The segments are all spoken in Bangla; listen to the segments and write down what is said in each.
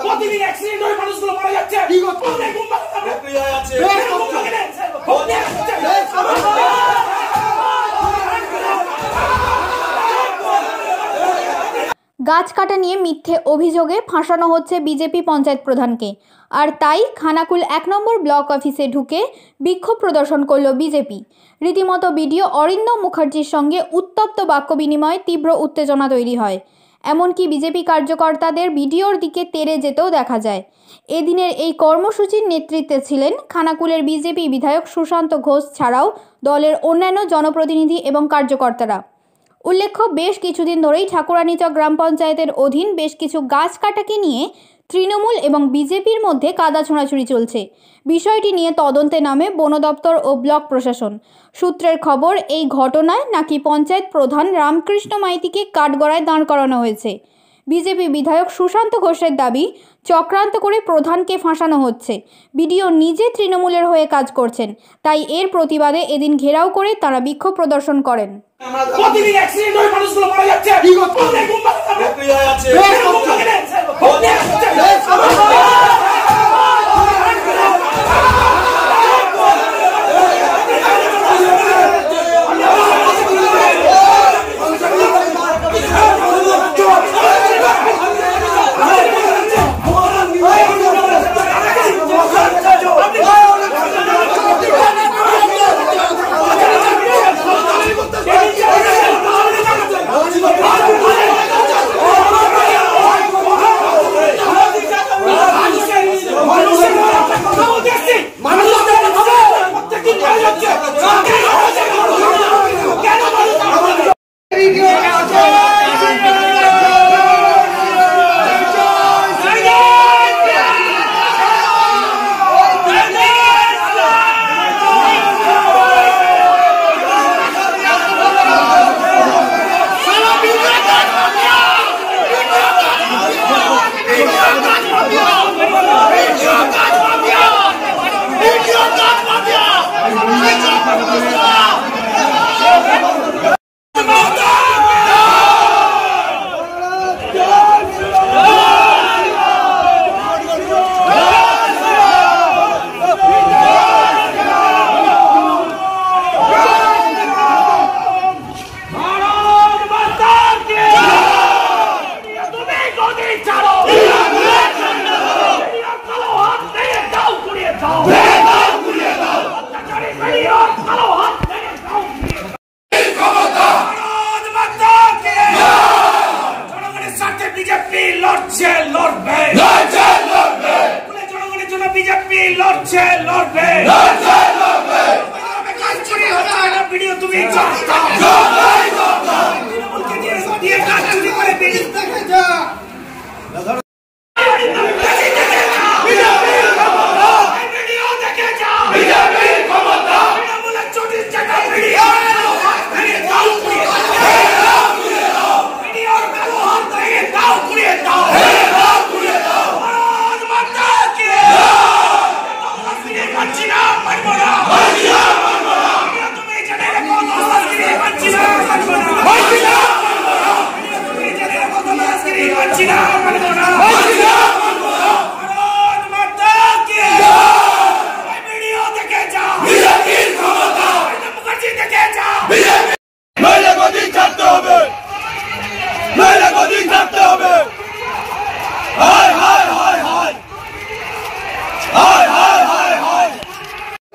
প্রতিদিন অ্যাক্সিডেন্ট হয়ে মানুষগুলো মারা যাচ্ছে। কি করতে আছে? গাছ কাটা নিয়ে মিথ্যে অভিযোগে ফাঁসানো হচ্ছে বিজেপি পঞ্চায়েত প্রধানকে। আর তাই খানাকুল ১ নম্বর ব্লক অফিসে ঢুকে বিক্ষোভ প্রদর্শন করল বিজেপি। রীতিমতো বিডিও অরিন্দম মুখার্জির সঙ্গে উত্তপ্ত বাক্য বিনিময়ে তীব্র উত্তেজনা তৈরি হয়। এমনকি বিজেপি কার্যকর্তাদের বিডিওর দিকে তেড়ে যেতেও দেখা যায়। এদিনের এই কর্মসূচির নেতৃত্বে ছিলেন খানাকুলের বিজেপি বিধায়ক সুশান্ত ঘোষ ছাড়াও দলের অন্যান্য জনপ্রতিনিধি এবং কার্যকর্তারা। উল্লেখ্য, বেশ কিছুদিন ধরেই ঠাকুরানীচক গ্রাম পঞ্চায়েতের অধীন বেশ কিছু গাছ কাটাকে নিয়ে তৃণমূল এবং বিজেপির মধ্যে কাদা ছোঁড়াছুড়ি চলছে। বিষয়টি নিয়ে তদন্তে নামে বন দপ্তর ও ব্লক প্রশাসন। সূত্রের খবর, এই ঘটনায় নাকি পঞ্চায়েত প্রধান রামকৃষ্ণ মাইতিকে কাঠগড়ায় দাঁড় করানো হয়েছে। বিজেপি বিধায়ক সুশান্ত ঘোষের দাবি, চক্রান্ত করে প্রধানকে ফাঁসানো হচ্ছে। বিডিও নিজে তৃণমূলের হয়ে কাজ করছেন, তাই এর প্রতিবাদে এদিন ঘেরাও করে তারা বিক্ষোভ প্রদর্শন করেন। প্রতিদিন অ্যাক্সিডেন্ট হয়ে মানুষগুলো মারা যাচ্ছে। কি করতে আছে?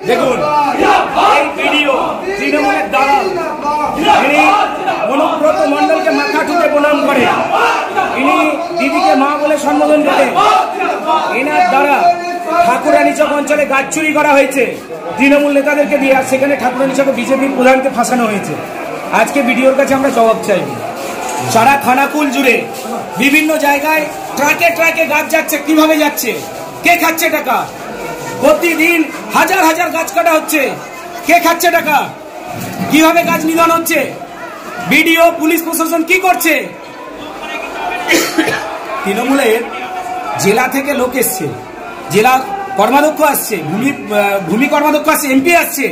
দেখুন, এই ভিডিও তৃণমূলের দালাল ইনি অনুব্রত মণ্ডলকে মাথা ঠুকে প্রণাম করে, ইনি দিদিকে মা বলে সম্বোধন করেন। এনার দ্বারা ঠাকুরানীচক অঞ্চলে গাছ চুরি করা হয়েছে তৃণমূল নেতাদেরকে দিয়ে, আর সেখানে ঠাকুরানীচকে বিজেপির প্রধানকে ফাঁসানো হয়েছে। আজকে ভিডিওর কাছে আমরা জবাব চাইব। সারা খানাকুল জুড়ে বিভিন্ন জায়গায় ট্রাকে ট্রাকে গাছ যাচ্ছে। কিভাবে যাচ্ছে? কে খাচ্ছে টাকা? প্রতিদিন হাজার হাজার গাছ কাটা হচ্ছে। কে খাচ্ছে টাকা? কিভাবে গাছ নিধন হচ্ছে? ভিডিও পুলিশ প্রশাসন কি করছে? তৃণমূলের জেলা থেকে লোক এসছে, জেলা কর্মাধ্যক্ষ আসছে, ভূমি কর্মাধ্যক্ষ আসছে, এমপি আসছে।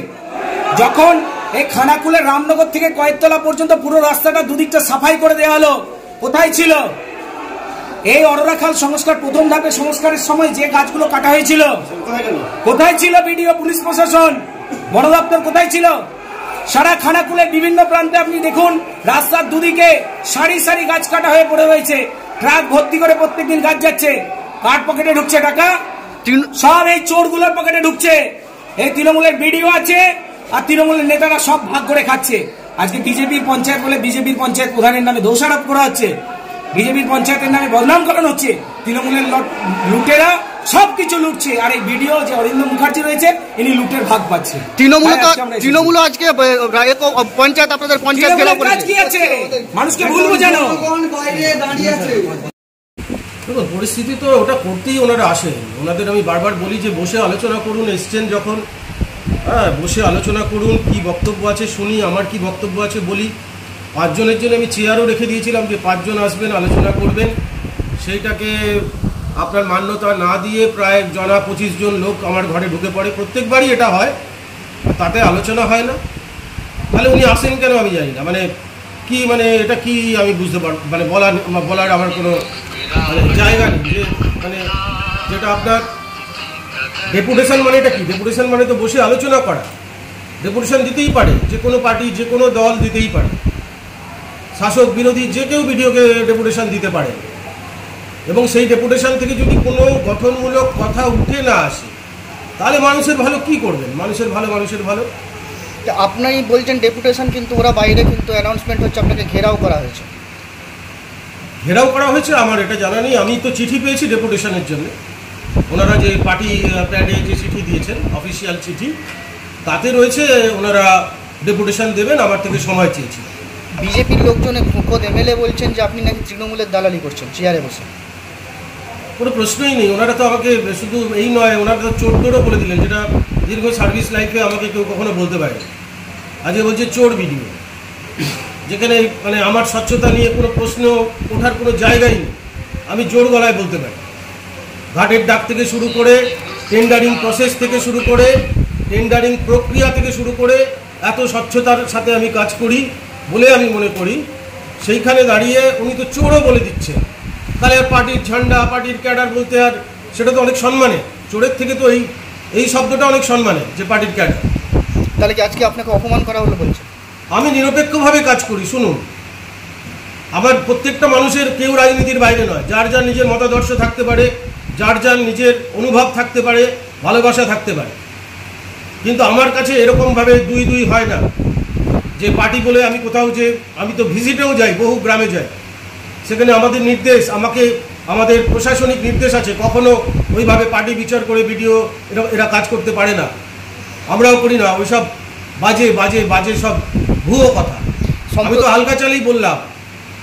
যখন এই খানাকুলের রামনগর থেকে কয়েকতলা পর্যন্ত পুরো রাস্তাটা দুদিকটা সাফাই করে দেওয়া হলো, কোথায় ছিল এই অরোরাখাল সংস্কার প্রথম ধাপের সংস্কারের সময় যে গাছগুলো কাটা হয়েছিল কোথায় ছিল বিডিও, পুলিশ প্রশাসন, বন দপ্তর কোথায় ছিল? সারা খানাকুলের বিভিন্ন প্রান্তে আপনি দেখুন রাস্তার দুদিকে সারি সারি গাছ কাটা হয়ে পড়ে রয়েছে, ট্রাক ভর্তি করে প্রত্যেকদিন গাছ যাচ্ছে। কার পকেটে ঢুকছে টাকা? সব এই চোরগুলোর পকেটে ঢুকছে। এই তৃণমূলের বিডিও আছে আর তৃণমূলের নেতারা সব ভাগ করে খাচ্ছে। আজকে বিজেপির পঞ্চায়েত বলে বিজেপির পঞ্চায়েত প্রধানের নামে দোষারোপ করা হচ্ছে, বিজেপির পঞ্চায়েতের নামে বদনাম করানো হচ্ছে। তৃণমূলের লুটেরা সবকিছু লুটছে, আর এই ভিডিও যে অরিন্দম মুখার্জি রয়েছে ইনি লুটের ভাগ পাচ্ছে। তৃণমূল আজকে পঞ্চায়েত, আপনাদের পঞ্চায়েত কি আছে মানুষকে ভুলবো যেন। দেখুন পরিস্থিতি তো ওটা করতেই ওনারা আসেন। ওনাদের আমি বারবার বলি যে বসে আলোচনা করুন, এসছেন যখন, হ্যাঁ বসে আলোচনা করুন, কি বক্তব্য আছে শুনি, আমার কি বক্তব্য আছে বলি। 5 জনের জন্য আমি চেয়ারও রেখে দিয়েছিলাম যে 5 জন আসবেন, আলোচনা করবেন। সেইটাকে আপনার মান্যতা না দিয়ে প্রায় 25 জন লোক আমার ঘরে ঢুকে পড়ে। প্রত্যেকবারই এটা হয়, তাতে আলোচনা হয় না। তাহলে উনি আসেন কেন আমি জানি না, মানে কি, মানে এটা কি আমি বুঝতে পার, মানে বলার আমার কোনো জায়গা নেই। যে মানে যেটা আপনার ডেপুটেশন, মানে এটা কি? ডেপুটেশন মানে তো বসে আলোচনা করা। ডেপুটেশন দিতেই পারে যে কোনো পার্টি, যে কোনো দল দিতেই পারে, শাসক বিরোধী যে কেউ ভিডিওকে ডেপুটেশন দিতে পারে। এবং সেই ডেপুটেশন থেকে যদি কোনো গঠনমূলক কথা উঠে না আসে তাহলে মানুষের ভালো কি করবেন? মানুষের ভালো। আপনারই বলছেন ডেপুটেশন, কিন্তু ওরা বাইরে কিন্তু অ্যানাউন্সমেন্ট হচ্ছে আপনাকে ঘেরাও করা হয়েছে। আমার এটা জানা নেই। আমি তো চিঠি পেয়েছি ডেপুটেশনের জন্য। ওনারা যে পার্টি প্যাডে যে চিঠি দিয়েছেন, অফিসিয়াল চিঠি, তাতে রয়েছে ওনারা ডেপুটেশন দেবেন, আমার থেকে সময় চেয়েছি। বিজেপির লোকজনে খোদ এমএলএ বলছেন যে আপনি নাকি তৃণমূলের দালালি করছেন চেয়ারে বসে। কোনো প্রশ্নই নেই। ওনারা তো আমাকে শুধু এই নয়, ওনারা তো চোরদেরও বলে দিলেন, যেটা দীর্ঘ সার্ভিস লাইফে আমাকে কেউ কখনো বলতে পারে। আজকে বলছে চোর ভিডিও, যেখানে মানে আমার স্বচ্ছতা নিয়ে কোনো প্রশ্ন ওঠার কোনো জায়গাই নেই। আমি জোর গলায় বলতে পারি। ঘাটের ডাক থেকে শুরু করে, টেন্ডারিং প্রসেস থেকে শুরু করে, টেন্ডারিং প্রক্রিয়া থেকে শুরু করে এত স্বচ্ছতার সাথে আমি কাজ করি বলে আমি মনে করি। সেইখানে দাঁড়িয়ে উনি তো চোরও বলে দিচ্ছেন। তাহলে পার্টির ঝান্ডা, পার্টির ক্যাডার বলতে, আর সেটা তো অনেক সম্মানে। চোরের থেকে তো এই শব্দটা অনেক সম্মানে, যে পার্টির ক্যাডার। তাহলে কি আজকে আপনাকে অপমান করা হলো বলছে? আমি নিরপেক্ষভাবে কাজ করি। শুনুন, আবার প্রত্যেকটা মানুষের কেউ রাজনীতির বাইরে নয়। যার যার নিজের মতাদর্শ থাকতে পারে, যার যার নিজের অনুভব থাকতে পারে, ভালোবাসা থাকতে পারে। কিন্তু আমার কাছে এরকমভাবে দুই হয় না যে পার্টি বলে আমি কোথাও, যে আমি তো ভিজিটেও যাই, বহু গ্রামে যাই, সেখানে আমাদের নির্দেশ, আমাদের প্রশাসনিক নির্দেশ আছে। কখনো ওইভাবে পার্টি বিচার করে ভিডিও এরা কাজ করতে পারে না, আমরাও করি না। ওইসব বাজে সব ভুয়ো কথা। আমি তো হালকা চালেই বললাম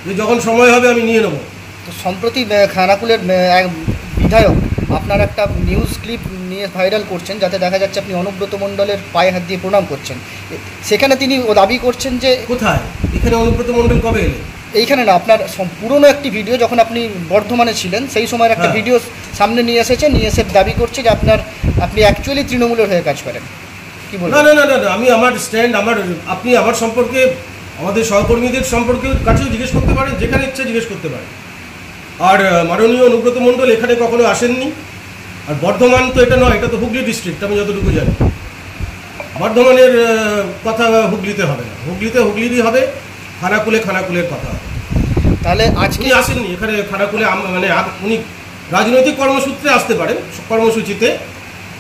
যে যখন সময় হবে আমি নিয়ে নেব। তো সম্প্রতি খানাকুলের এক বিধায়ক আপনার একটা নিউজ ক্লিপ নিয়ে ভাইরাল করছেন, যাতে দেখা যাচ্ছে আপনি অনুব্রত মণ্ডলের পায়ে হাত দিয়ে প্রণাম করছেন। সেখানে তিনি দাবি করছেন যে, কোথায়? এখানে অনুব্রত মণ্ডল কবে এলেন? এইখানে না, আপনার পুরনো একটি ভিডিও যখন আপনি বর্ধমানে ছিলেন সেই সময়ের একটা ভিডিও সামনে নিয়ে এসে দাবি করছে যে আপনি অ্যাকচুয়ালি তৃণমূলের হয়ে কাজ করেন। কি বলবেন? না, আমি আমার স্ট্যান্ড, আপনি আমার সম্পর্কে, আমাদের সহকর্মীদের সম্পর্কে কাছেও জিজ্ঞেস করতে পারেন, যেখানে ইচ্ছা জিজ্ঞেস করতে পারেন। আর মাননীয় অনুব্রত মণ্ডল এখানে কখনো আসেননি। আর বর্ধমান তো এটা নয়, এটা তো হুগলি ডিস্ট্রিক্ট, আমি যতটুকু জানি। বর্ধমানের কথা হুগলিতে হবে না, হুগলিরই হবে, খানাকুলের কথা হবে। তাহলে আজকে আসেননি এখানে খানাকুলে, মানে উনি রাজনৈতিক কর্মসূত্রে আসতে পারেন, কর্মসূচিতে,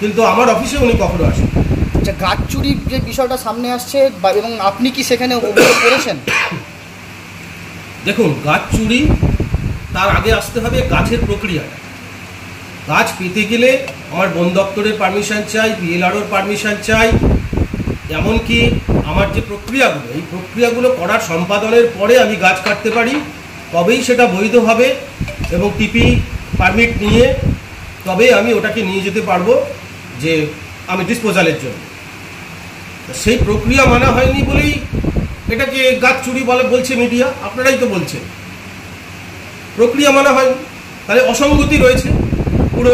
কিন্তু আমার অফিসে উনি কখনো আসেন। আচ্ছা, গাছ চুরির যে বিষয়টা সামনে আসছে, এবং আপনি কি সেখানে অভিযোগ করেছেন? দেখুন, গাছ চুরি, তার আগে আসতে হবে গাছের প্রক্রিয়াটা। গাছ পেতে গেলে আমার বন দপ্তরের পারমিশন চাই, বিএলআরওর পারমিশন চাই। এমনকি আমার যে প্রক্রিয়াগুলো, এই প্রক্রিয়াগুলো করার সম্পাদনের পরে আমি গাছ কাটতে পারি, তবেই সেটা বৈধ হবে। এবং টিপি পারমিট নিয়ে তবে আমি ওটাকে নিয়ে যেতে পারবো যে আমি ডিসপোজালের জন্য। সেই প্রক্রিয়া মানা হয়নি বলেই এটাকে গাছ চুরি বলছে মিডিয়া, আপনারাই তো বলছেন। প্রক্রিয়া মানা হয়নি, তাহলে অসঙ্গতি রয়েছে। পুরো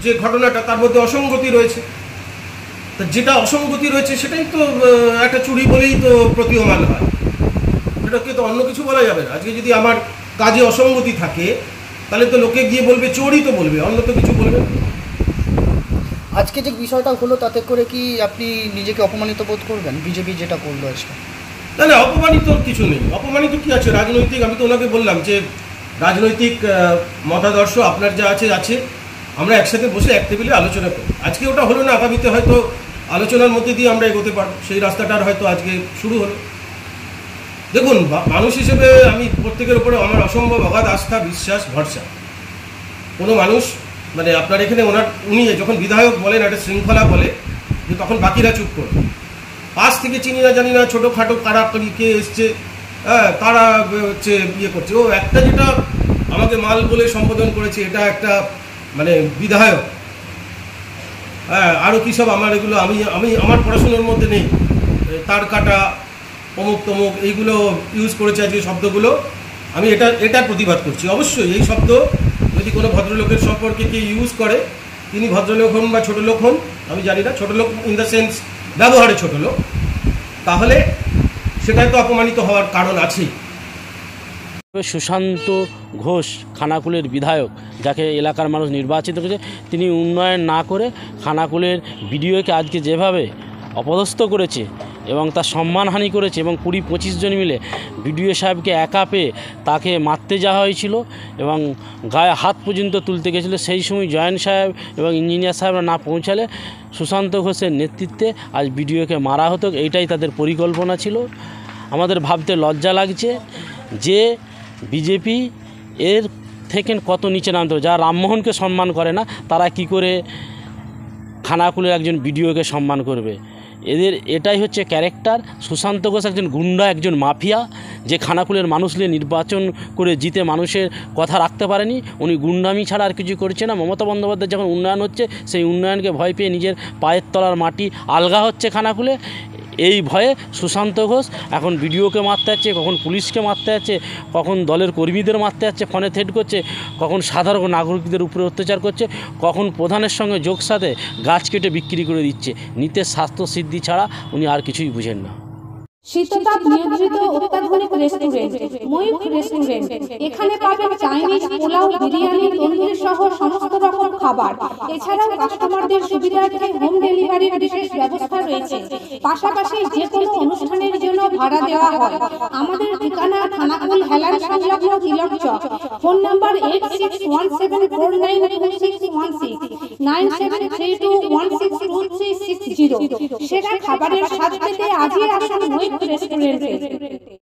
যে ঘটনাটা, তার মধ্যে অসঙ্গতি রয়েছে। তা যেটা অসঙ্গতি রয়েছে সেটাই তো একটা চুরি বলেই তো প্রতীয়মান হয়। সেটাকে তো অন্য কিছু বলা যাবে না। আজকে যদি আমার কাজে অসঙ্গতি থাকে, তাহলে তো লোকে গিয়ে বলবে চোরই তো বলবে, অন্য তো কিছু বলবে না। আজকে যে বিষয়টা হলো তাতে করে কি আপনি নিজেকে অপমানিত বোধ করবেন বিজেপি যেটা করলো আজকে? না না, অপমানিত কিছু নেই। অপমানিত কি আছে? রাজনৈতিক, আমি তো ওনাকে বললাম যে রাজনৈতিক মতাদর্শ আপনার যা আছে আছে, আমরা একসাথে বসে এক টেবিলে আলোচনা করি। আজকে ওটা হলো না, আগামীতে হয়তো আলোচনার মধ্যে দিয়ে আমরা এগোতে পারবো, সেই রাস্তাটার হয়তো আজকে শুরু হলো। দেখুন, মানুষ হিসেবে আমি প্রত্যেকের উপরে আমার অসম্ভব অগাধ আস্থা, বিশ্বাস, ভরসা। কোনো মানুষ মানে আপনার এখানে উনি যখন বিধায়ক বলেন একটা শৃঙ্খলা বলে, যে তখন বাকিরা চুপ করে। পাশ থেকে চিনি না জানি না ছোটোখাটো কারা কে এসছে, হ্যাঁ তারা হচ্ছে ইয়ে করছে। ও একটা যেটা আমাকে মাল বলে সম্বোধন করেছে, এটা একটা মানে বিধায়ক, হ্যাঁ আরও কী সব আমার এগুলো আমি আমার পড়াশোনার মধ্যে নেই, তার কাটা অমুক তমুক এইগুলো ইউজ করেছে আজকে শব্দগুলো। আমি এটার প্রতিবাদ করছি। অবশ্যই এই শব্দ যদি কোনো ভদ্রলোকের সম্পর্কে কে ইউজ করে, তিনি ভদ্রলোক হন বা ছোটো লোক হন, আমি জানি না, ছোটো লোক ইন দ্য সেন্স ব্যবহারে ছোটো লোক, তাহলে সেটাই তো অপমানিত হওয়ার কারণ আছেই। সুশান্ত ঘোষ খানাকুলের বিধায়ক, যাকে এলাকার মানুষ নির্বাচিত করেছে, তিনি উন্নয়ন না করে খানাকুলের বিডিওকে আজকে যেভাবে অপদস্থ করেছে এবং তার সম্মানহানি করেছে, এবং 20-25 জন মিলে বিডিও সাহেবকে একা পেয়ে তাকে মারতে যাওয়া হয়েছিল এবং গায়ে হাত পর্যন্ত তুলতে গেছিলো। সেই সময় জয়েন্ট সাহেব এবং ইঞ্জিনিয়ার সাহেবরা না পৌঁছালে সুশান্ত ঘোষের নেতৃত্বে আজ বিডিওকে মারা হতো। এইটাই তাদের পরিকল্পনা ছিল। আমাদের ভাবতে লজ্জা লাগছে যে বিজেপি এর থেকে কত নিচে নামতে হবে। যারা রামমোহনকে সম্মান করে না, তারা কি করে খানাকুলের একজন বিডিওকে সম্মান করবে? এটাই হচ্ছে ক্যারেক্টার। সুশান্ত ঘোষ একজন গুন্ডা, একজন মাফিয়া, যে খানাকুলের মানুষ নিয়ে নির্বাচন করে জিতে মানুষের কথা রাখতে পারেনি। উনি গুন্ডামি ছাড়া আর কিছু করছে না। মমতা বন্দ্যোপাধ্যায় যখন উন্নয়ন হচ্ছে, সেই উন্নয়নকে ভয় পেয়ে নিজের পায়ের তলার মাটি আলগা হচ্ছে খানাকুলে। এই ভয়ে সুশান্ত ঘোষ এখন বিডিওকে মারতে যাচ্ছে, কখন পুলিশকে মারতে যাচ্ছে, কখন দলের কর্মীদের মারতে যাচ্ছে, ফোনে থ্রেট করছে, কখন সাধারণ নাগরিকদের উপরে অত্যাচার করছে, কখন প্রধানের সঙ্গে যোগ সাথে গাছ কেটে বিক্রি করে দিচ্ছে। নিতের স্বাস্থ্য সিদ্ধি ছাড়া উনি আর কিছুই বুঝেন না। শীততাপ নিয়ন্ত্রিত অত্যাধুনিক রেস্টুরেন্ট ময়ূখ রেস্টুরেন্ট। এখানে পাবেন চাইনিজ, পোলাও, বিরিয়ানি, তন্দুরি সহ সমস্ত রকম খাবার। এছাড়াও কাস্টমারদের সুবিধার্থে হোম ডেলিভারির বিশেষ ব্যবস্থা রয়েছে। পাশাপাশি যে কোনো অনুষ্ঠানের জন্য ভাড়া দেওয়া হয়। আমাদের ঠিকানা খানাকুল হেলান সংলগ্ন তিলক চক। Phone number 8617492616 9732162360। সেরা খাবারের স্বাদ পেতে আজই আসুন ময়ূখ রেস্টুরেন্টে।